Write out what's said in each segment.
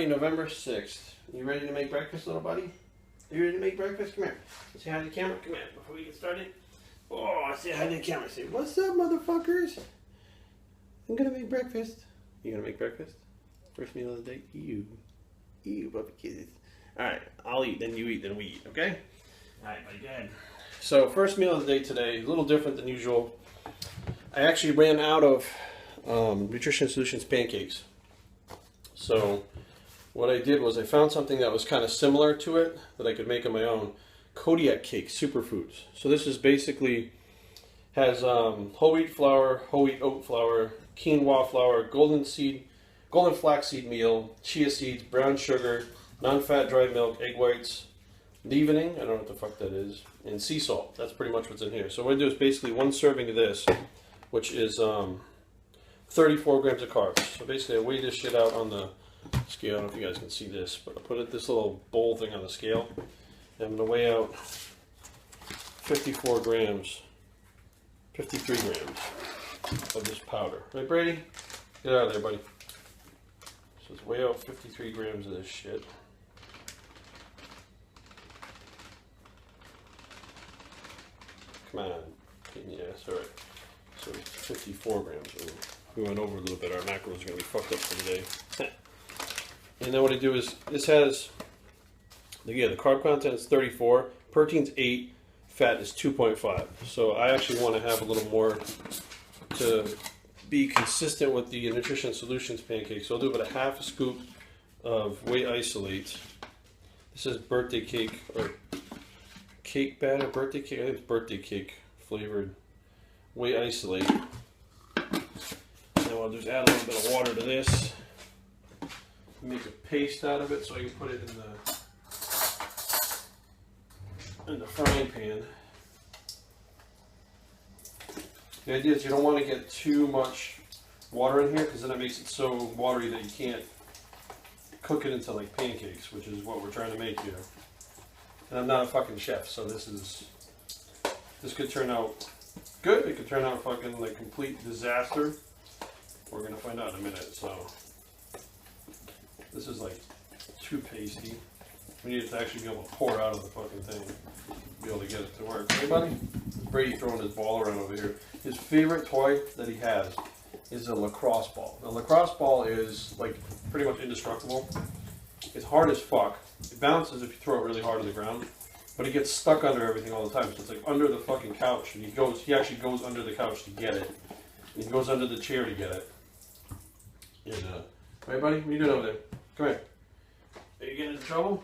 Friday, November 6th. You ready to make breakfast, little buddy? Are you ready to make breakfast? Come here. Say hi to the camera. Come here before we get started. Oh, say hi to the camera. Say, what's up, motherfuckers? I'm gonna make breakfast. You gonna make breakfast? First meal of the day? Ew. Ew, puppy kisses. Alright, I'll eat, then you eat, then we eat, okay? Alright, buddy, go ahead. So, first meal of the day today, a little different than usual. I actually ran out of Nutrition Solutions pancakes. So, what I did was I found something that was kind of similar to it that I could make on my own. Kodiak cake, superfoods. So this is basically, has whole wheat flour, whole wheat oat flour, quinoa flour, golden flaxseed meal, chia seeds, brown sugar, non-fat dried milk, egg whites, leavening, I don't know what the fuck that is, and sea salt. That's pretty much what's in here. So what I do is basically one serving of this, which is 34 grams of carbs. So basically I weigh this shit out on the scale. I don't know if you guys can see this, but I put it this little bowl thing on the scale. And I'm going to weigh out 53 grams of this powder. Right, Brady? Get out of there, buddy. So let's weigh out 53 grams of this shit. Come on. Yeah, that's alright. So 54 grams. We went over a little bit. Our macros are going to be fucked up for today. And then what I do is, this has, yeah, the carb content is 34, protein's 8, fat is 2.5. So I actually want to have a little more to be consistent with the Nutrition Solutions pancakes. So I'll do about a half a scoop of whey isolate. This is birthday cake, or cake batter, birthday cake, I think it's birthday cake flavored whey isolate. Now I'll just add a little bit of water to this. Make a paste out of it so I can put it in the frying pan. The idea is you don't want to get too much water in here because then it makes it so watery that you can't cook it into like pancakes, which is what we're trying to make here. And I'm not a fucking chef, so this could turn out good. It could turn out fucking like complete disaster. We're gonna find out in a minute. So this is like too pasty. We need it to actually be able to pour out of the fucking thing, be able to get it to work. Hey, buddy? Brady throwing his ball around over here. His favorite toy that he has is a lacrosse ball. Now, lacrosse ball is like pretty much indestructible. It's hard as fuck. It bounces if you throw it really hard to the ground, but it gets stuck under everything all the time. So it's like under the fucking couch, and he actually goes under the couch to get it. And he goes under the chair to get it. And, right, buddy? What are you doing over there? Come here. Are you getting into trouble?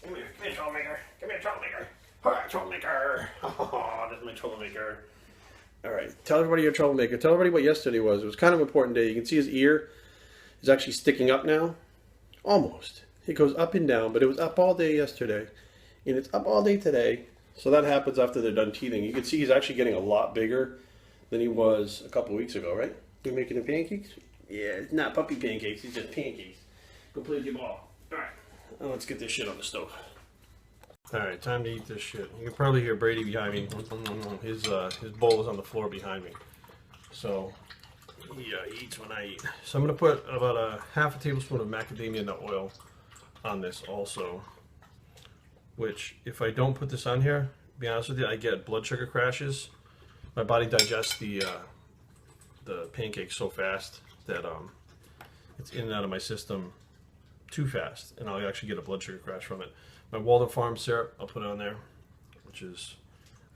Come here, troublemaker. Come here, troublemaker. Alright, troublemaker. Oh, that's my troublemaker. Alright, tell everybody you're a troublemaker. Tell everybody what yesterday was. It was kind of an important day. You can see his ear is actually sticking up now. Almost. It goes up and down, but it was up all day yesterday. And it's up all day today. So that happens after they're done teething. You can see he's actually getting a lot bigger than he was a couple weeks ago, right? You're making the pancakes? Yeah, it's not puppy pancakes, it's just pancakes. Go play with your ball. Alright, let's get this shit on the stove. Alright, time to eat this shit. You can probably hear Brady behind me. His bowl is on the floor behind me. So, yeah, he eats when I eat. So I'm going to put about a half a tablespoon of macadamia nut oil on this also. Which, if I don't put this on here, to be honest with you, I get blood sugar crashes. My body digests the pancakes so fast that it's in and out of my system too fast, and I'll actually get a blood sugar crash from it. My Walden Farm syrup, I'll put on there, which is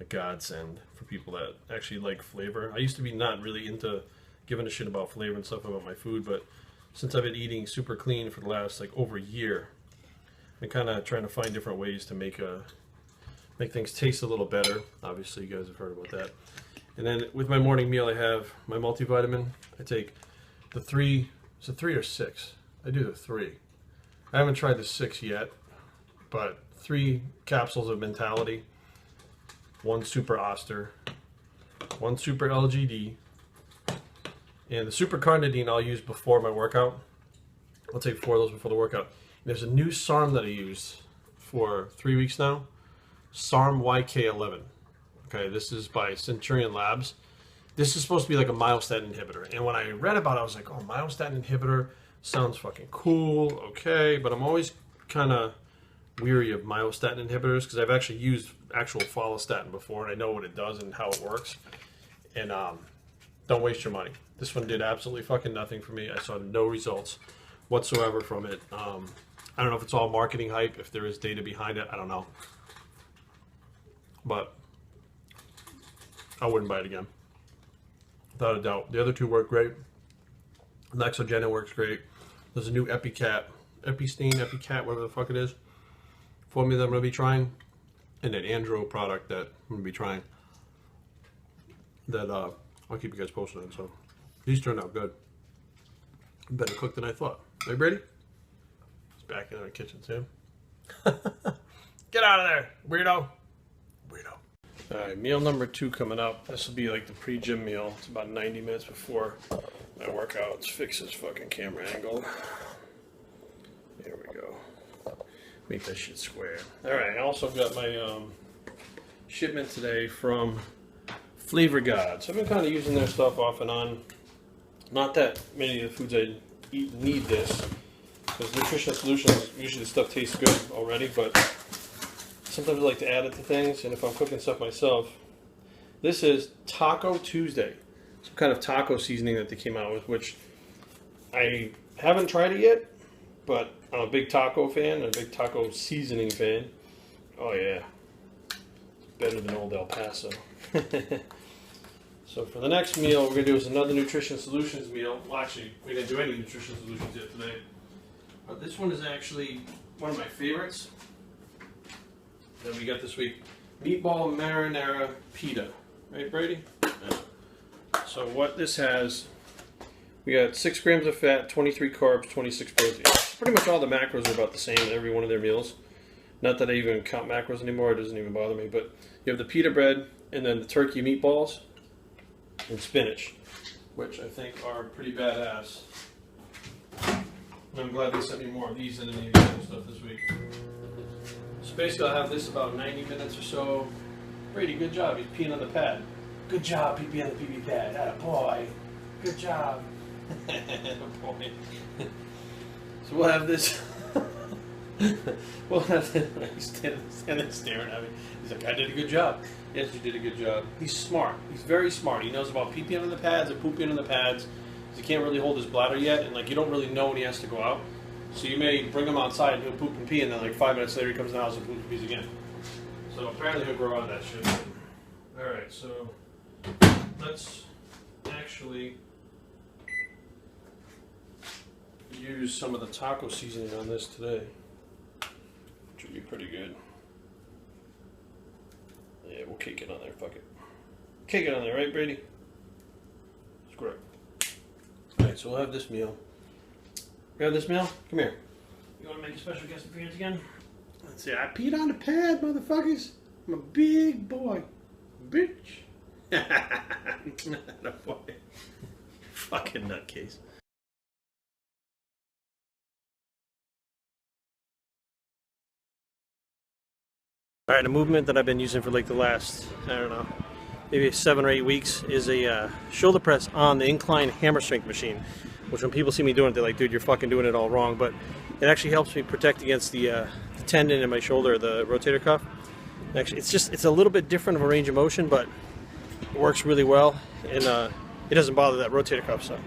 a godsend for people that actually like flavor. I used to be not really into giving a shit about flavor and stuff about my food, but since I've been eating super clean for the last like over a year, I'm kind of trying to find different ways to make things taste a little better. Obviously, you guys have heard about that. And then with my morning meal, I have my multivitamin. I take the 3, is it 3 or 6? I do the 3. I haven't tried the 6 yet, but 3 capsules of Mentality, 1 Super Oster, 1 Super LGD, and the Super Carnitine I'll use before my workout. I'll take 4 of those before the workout. And there's a new SARM that I use for 3 weeks now, SARM YK11. Okay, this is by Centurion Labs. This is supposed to be like a myostatin inhibitor. And when I read about it, I was like, oh, myostatin inhibitor, Sounds fucking cool, okay, but I'm always kind of weary of myostatin inhibitors because I've actually used actual follistatin before and I know what it does and how it works. And don't waste your money. This one did absolutely fucking nothing for me. I saw no results whatsoever from it. I don't know if it's all marketing hype, if there is data behind it, I don't know. But I wouldn't buy it again, without a doubt. The other two work great. Nexogen works great. There's a new Epicat, whatever the fuck it is, formula that I'm going to be trying, and an Andro product that I'm going to be trying that I'll keep you guys posted on. So these turned out good. Better cooked than I thought. Right, Brady? He's back in our kitchen, Sam. Get out of there, weirdo. Alright, meal number 2 coming up. This will be like the pre-gym meal. It's about 90 minutes before my workout. Let's fix this fucking camera angle. There we go. Make that shit square. Alright, I also got my shipment today from Flavor Gods. I've been kind of using their stuff off and on. Not that many of the foods I eat need this, because Nutrition Solutions, usually the stuff tastes good already, but sometimes I like to add it to things, and if I'm cooking stuff myself. This is Taco Tuesday. Some kind of taco seasoning that they came out with, which I haven't tried it yet, but I'm a big taco fan, and a big taco seasoning fan. Oh yeah, it's better than Old El Paso. So for the next meal, we're going to do is another Nutrition Solutions meal. Well, actually, we didn't do any Nutrition Solutions yet today. But this one is actually one of my favorites that we got this week. Meatball marinara pita. Right, Brady? Yeah. So what this has, we got 6 grams of fat, 23 carbs, 26 protein. Pretty much all the macros are about the same in every one of their meals. Not that I even count macros anymore, it doesn't even bother me. But you have the pita bread, and then the turkey meatballs, and spinach, which I think are pretty badass. And I'm glad they sent me more of these than any of the other stuff this week. So basically I'll have this about 90 minutes or so. Brady, good job, he's peeing on the pad. Good job, pee on the pee pad. Atta boy. Good job. Boy. So we'll have this. We'll have this. He's standing staring at me. He's like, I did a good job. Yes, you did a good job. He's smart. He's very smart. He knows about pee on the pads and pooping on the pads. He can't really hold his bladder yet, and like you don't really know when he has to go out. So you may bring him outside and he'll poop and pee, and then like 5 minutes later he comes in the house and poops and pees again. So apparently he'll grow out of that shit. Alright, so let's actually use some of the taco seasoning on this today, which would be pretty good. Yeah, we'll cake it on there, fuck it. Cake it on there, right, Brady? That's correct. Alright, so we'll have this meal. You have this meal? Come here. You want to make a special guest appearance again? Let's see, I peed on the pad, motherfuckers. I'm a big boy. Bitch. No boy. Fucking nutcase. Alright, a movement that I've been using for like the last, I don't know, maybe 7 or 8 weeks is a shoulder press on the incline hammer strength machine. Which when people see me doing it, they're like, dude, you're fucking doing it all wrong. But it actually helps me protect against the tendon in my shoulder, the rotator cuff. Actually, it's a little bit different of a range of motion, but it works really well, and it doesn't bother that rotator cuff. So.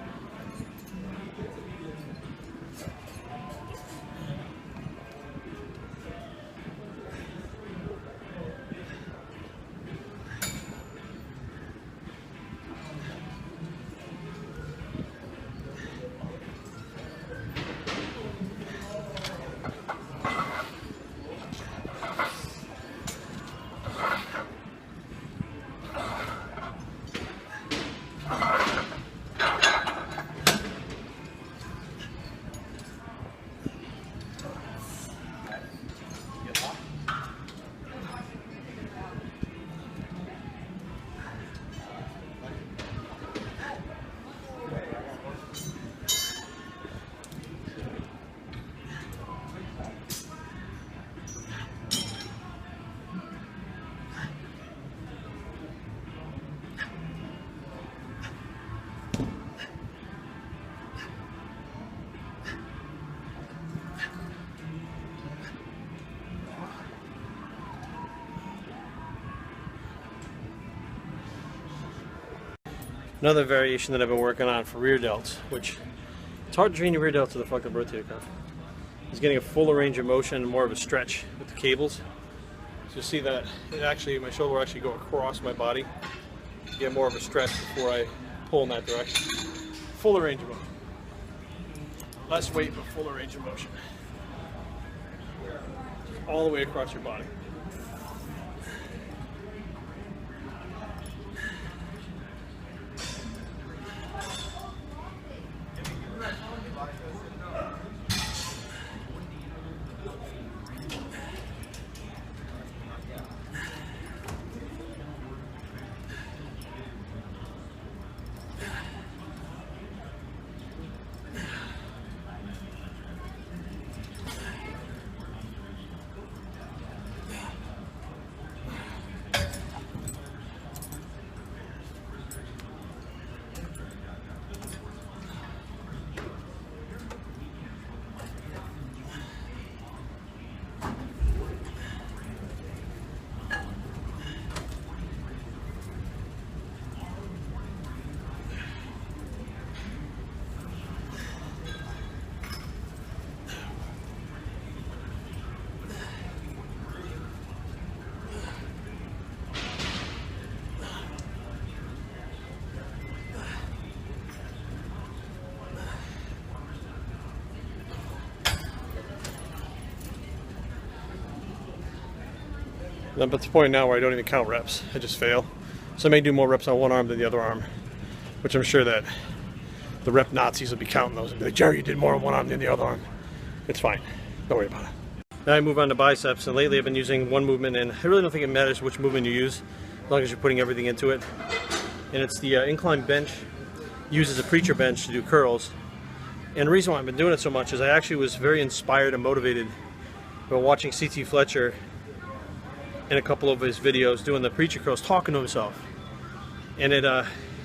Another variation that I've been working on for rear delts, which it's hard to train your rear delts with a fucking rotator cuff. Is getting a fuller range of motion and more of a stretch with the cables. So you see that it actually, my shoulder will actually go across my body. Get more of a stretch before I pull in that direction. Fuller range of motion. Less weight, but fuller range of motion. All the way across your body. I'm at the point now where I don't even count reps. I just fail. So I may do more reps on one arm than the other arm, which I'm sure that the rep Nazis will be counting those and be like, Jerry, you did more on one arm than the other arm. It's fine. Don't worry about it. Now I move on to biceps, and lately I've been using one movement, and I really don't think it matters which movement you use, as long as you're putting everything into it. And it's the incline bench, used as a preacher bench to do curls. And the reason why I've been doing it so much is I actually was very inspired and motivated by watching C.T. Fletcher in a couple of his videos doing the preacher curls, talking to himself. And it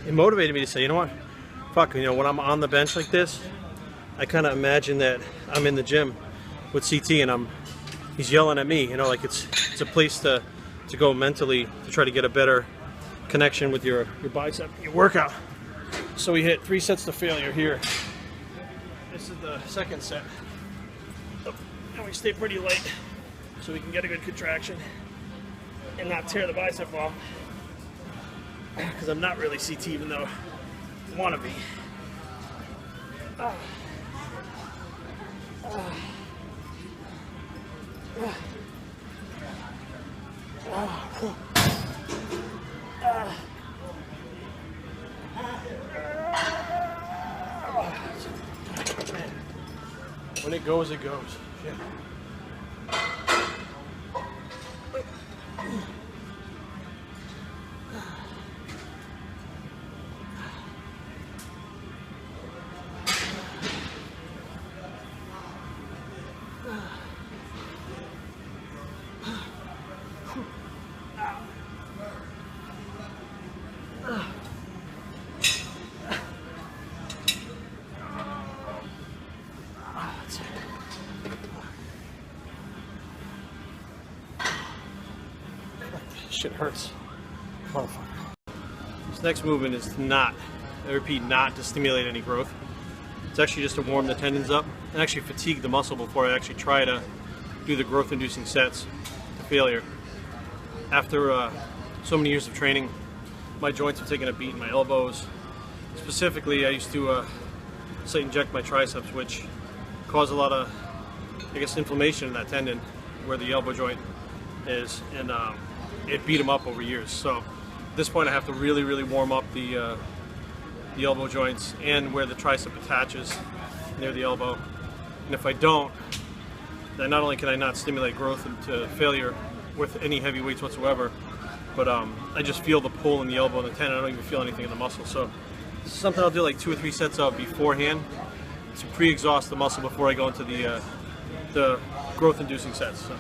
motivated me to say, you know what, fuck, you know, when I'm on the bench like this, I kind of imagine that I'm in the gym with CT and he's yelling at me, you know, like it's a place to go mentally to try to get a better connection with your bicep, your workout. So we hit 3 sets to failure here. This is the second set. And we stay pretty light so we can get a good contraction and not tear the bicep off, because I'm not really CT even though I want to be. When it goes, it goes. Yeah. Shit hurts. Motherfucker. This next movement is not, I repeat, not to stimulate any growth. It's actually just to warm the tendons up and actually fatigue the muscle before I actually try to do the growth inducing sets to failure. After so many years of training, my joints have taken a beat in my elbows. Specifically, I used to site inject my triceps, which caused a lot of, I guess, inflammation in that tendon where the elbow joint is, and it beat them up over years. So at this point I have to really, really warm up the elbow joints and where the tricep attaches near the elbow. And if I don't, then not only can I not stimulate growth into failure with any heavy weights whatsoever, but I just feel the pull in the elbow and the tendon. I don't even feel anything in the muscle. So this is something I'll do like 2 or 3 sets of beforehand to pre-exhaust the muscle before I go into the growth inducing sets. So.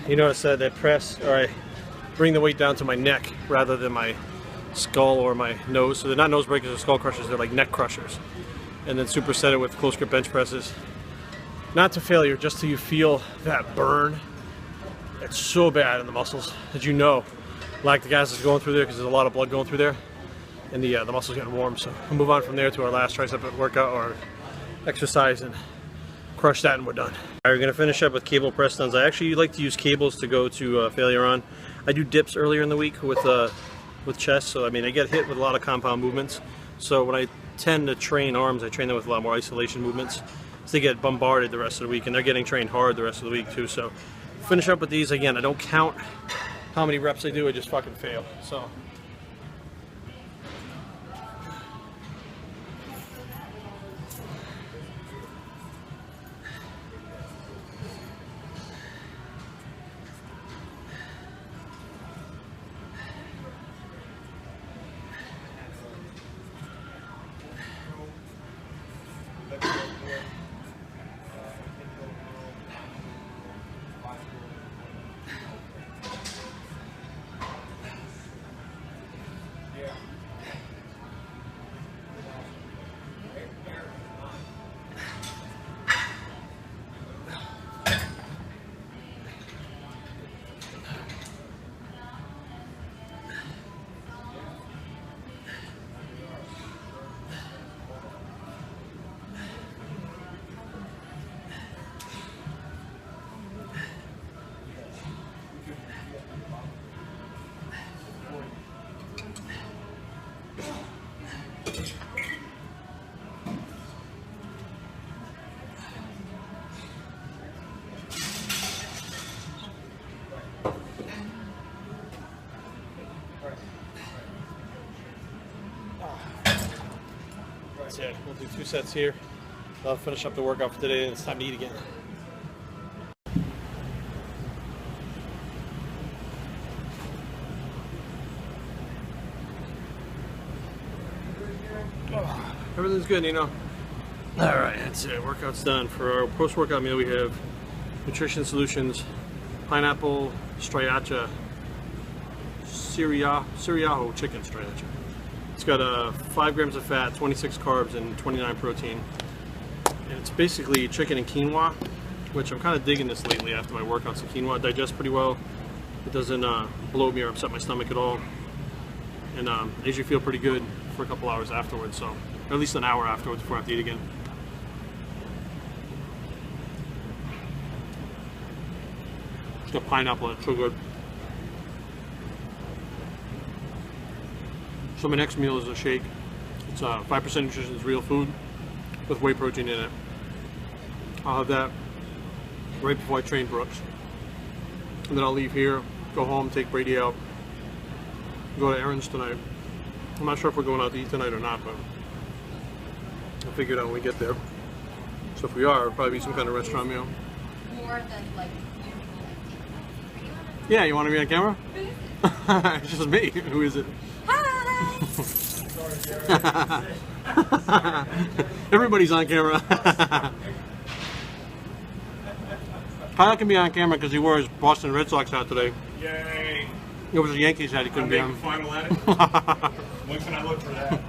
you notice that I press, or I bring the weight down to my neck rather than my skull or my nose. So they're not nose breakers or skull crushers, they're like neck crushers. And then superset it with close grip bench presses. Not to failure, just till you feel that burn. It's so bad in the muscles that you know lactic acid is going through there because there's a lot of blood going through there. And the muscles getting warm. So we'll move on from there to our last tricep workout or exercise and crush that and we're done. Alright, we're going to finish up with cable press downs. I actually like to use cables to go to failure on. I do dips earlier in the week with chest, so I mean I get hit with a lot of compound movements. So when I tend to train arms, I train them with a lot more isolation movements. So they get bombarded the rest of the week, and they're getting trained hard the rest of the week too. So finish up with these. Again, I don't count how many reps I do, I just fucking fail. So that's it. We'll do 2 sets here. I'll finish up the workout for today and it's time to eat again. Oh, everything's good, Nino. Alright, that's it. Workout's done. For our post-workout meal we have Nutrition Solutions, pineapple striacha, Siriaho chicken striacha. It's got 5 grams of fat, 26 carbs, and 29 protein. And it's basically chicken and quinoa, which I'm kind of digging this lately after my workouts. The quinoa digests pretty well. It doesn't bloat me or upset my stomach at all. And I usually feel pretty good for a couple hours afterwards, so or at least an hour afterwards before I have to eat again. It's got pineapple in it, so good. So my next meal is a shake. It's 5% nutrition, it's real food with whey protein in it. I'll have that right before I train Brooks. And then I'll leave here, go home, take Brady out, go to errands tonight. I'm not sure if we're going out to eat tonight or not, but I'll figure it out when we get there. So if we are, it'll probably be some kind of restaurant meal. More than like yeah, you want to be on camera? It's just me. Who is it? Everybody's on camera. Kyle can be on camera because he wore his Boston Red Sox hat today. Yay! It was a Yankees hat he couldn't be on. Final at it? When can I look for that?